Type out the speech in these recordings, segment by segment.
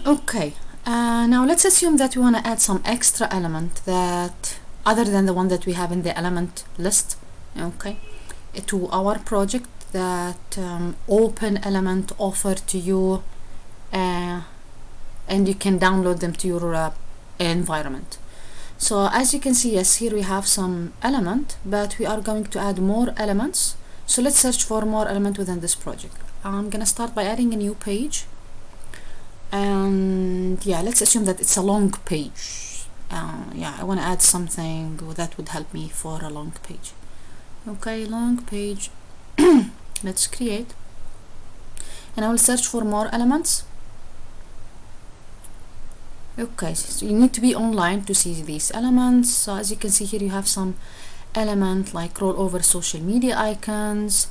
Okay, now let's assume that we want to add some extra element that other than the one that we have in the element list, okay, to our project that OpenElement offer to you, and you can download them to your environment. So as you can see, yes, here we have some element, but we are going to add more elements. So let's search for more element within this project. I'm gonna start by adding a new page, and yeah, let's assume that it's a long page. Yeah, I want to add something that would help me for a long page. Okay, long page. Let's create, and I will search for more elements. Okay, so you need to be online to see these elements. So as you can see here, you have some element like roll over social media icons.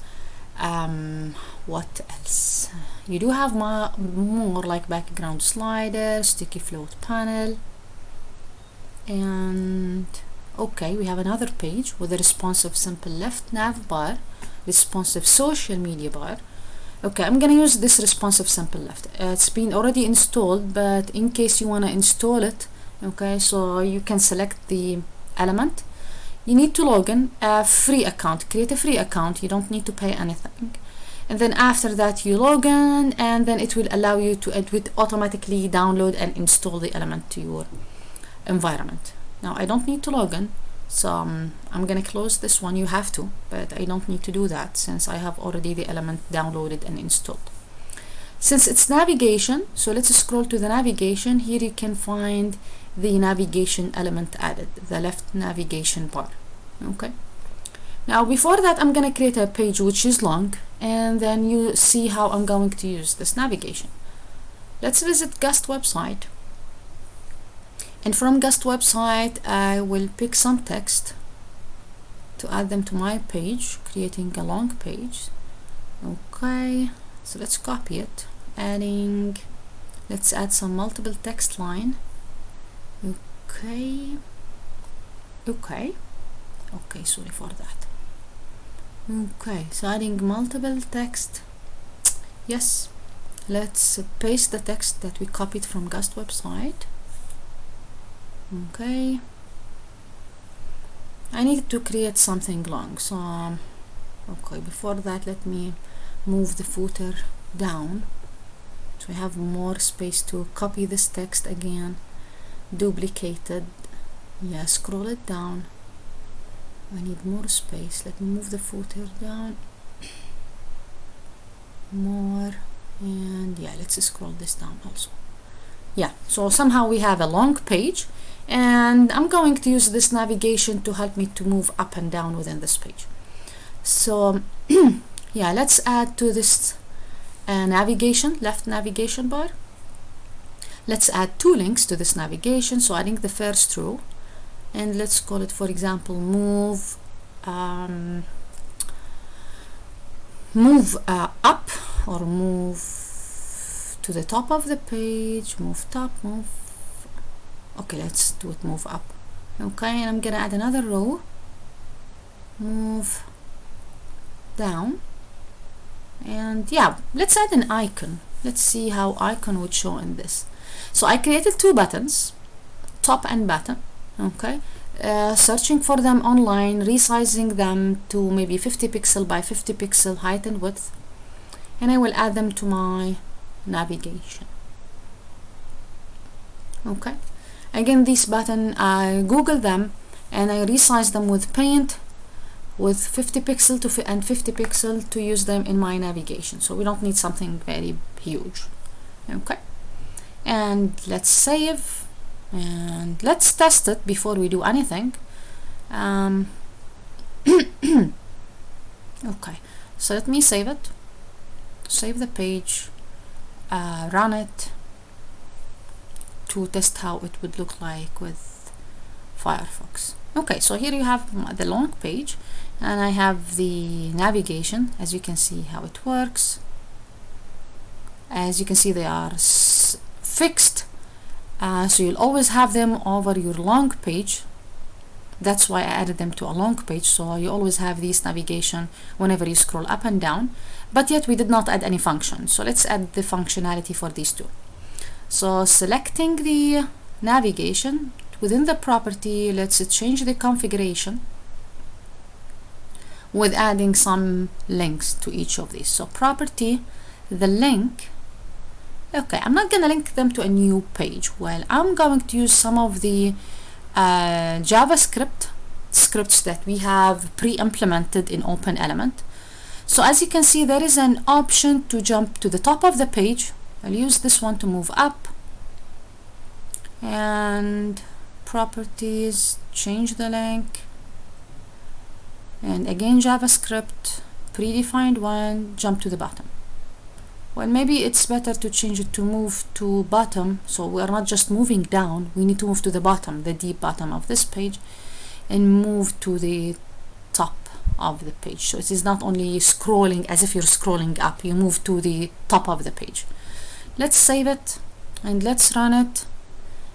What else? You do have more like background slider, sticky float panel, and okay, we have another page with a responsive simple left nav bar, responsive social media bar. Okay, I'm gonna use this responsive simple left. It's been already installed, but in case you want to install it, okay, so you can select the element. You need to log in a free account, create a free account. You don't need to pay anything, and then after that you log in, and then it will allow you to automatically download and install the element to your environment. Now I don't need to log in, so I'm gonna close this one. You have to, but I don't need to do that since I have already the element downloaded and installed. Since it's navigation, so let's scroll to the navigation. Here you can find the navigation element added, the left navigation bar. Okay, now before that I'm gonna create a page which is long, and then you see how I'm going to use this navigation. Let's visit guest website, and from guest website I will pick some text to add them to my page, creating a long page. Okay, so let's copy it, let's add some multiple text line. Okay, sorry for that. Okay, so adding multiple text. Yes, let's paste the text that we copied from guest website. Okay, I need to create something long, so okay, before that let me move the footer down so we have more space to copy this text again, duplicate it. Yeah, scroll it down. I need more space. Let me move the footer down more, and yeah, let's scroll this down also. Yeah, so somehow we have a long page, and I'm going to use this navigation to help me to move up and down within this page. So yeah, let's add to this navigation, left navigation bar. Let's add two links to this navigation. So adding the first row, and let's call it, for example, move up, or move to the top of the page, move top, move. Okay, let's do it, move up. Okay, and I'm gonna add another row, move down, and yeah, let's add an icon. Let's see how icon would show in this. So I created two buttons, top and bottom. Okay, searching for them online, resizing them to maybe 50 pixel by 50 pixel height and width, and I will add them to my navigation. Okay, again, this button, I Google them and I resize them with Paint with 50 pixel and 50 pixel to use them in my navigation. So we don't need something very huge. Okay, and let's save. And let's test it before we do anything. Okay, so let me save it, save the page, run it to test how it would look like with Firefox. Okay, so here you have the long page, and I have the navigation. As you can see how it works. As you can see, they are fixed. So you'll always have them over your long page. That's why I added them to a long page, so you always have these navigation whenever you scroll up and down. But yet we did not add any function, so let's add the functionality for these two. So selecting the navigation, within the property, let's change the configuration with adding some links to each of these. So property, the link, okay, I'm not gonna link them to a new page. Well, I'm going to use some of the JavaScript scripts that we have pre-implemented in OpenElement. So as you can see, there is an option to jump to the top of the page. I'll use this one to move up, and properties, change the link, and again JavaScript, predefined one, jump to the bottom. Well, maybe it's better to change it to move to bottom, so we're not just moving down, we need to move to the bottom, the deep bottom of this page, and move to the top of the page. So it is not only scrolling as if you're scrolling up, you move to the top of the page. Let's save it and let's run it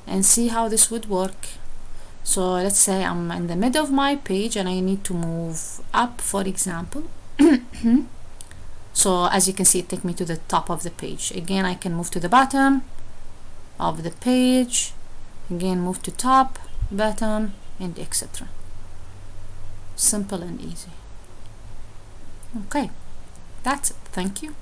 and see how this would work. So let's say I'm in the middle of my page and I need to move up, for example. So as you can see, it takes me to the top of the page. Again, I can move to the bottom of the page, again move to top, bottom, and etc. Simple and easy. Okay, that's it. Thank you.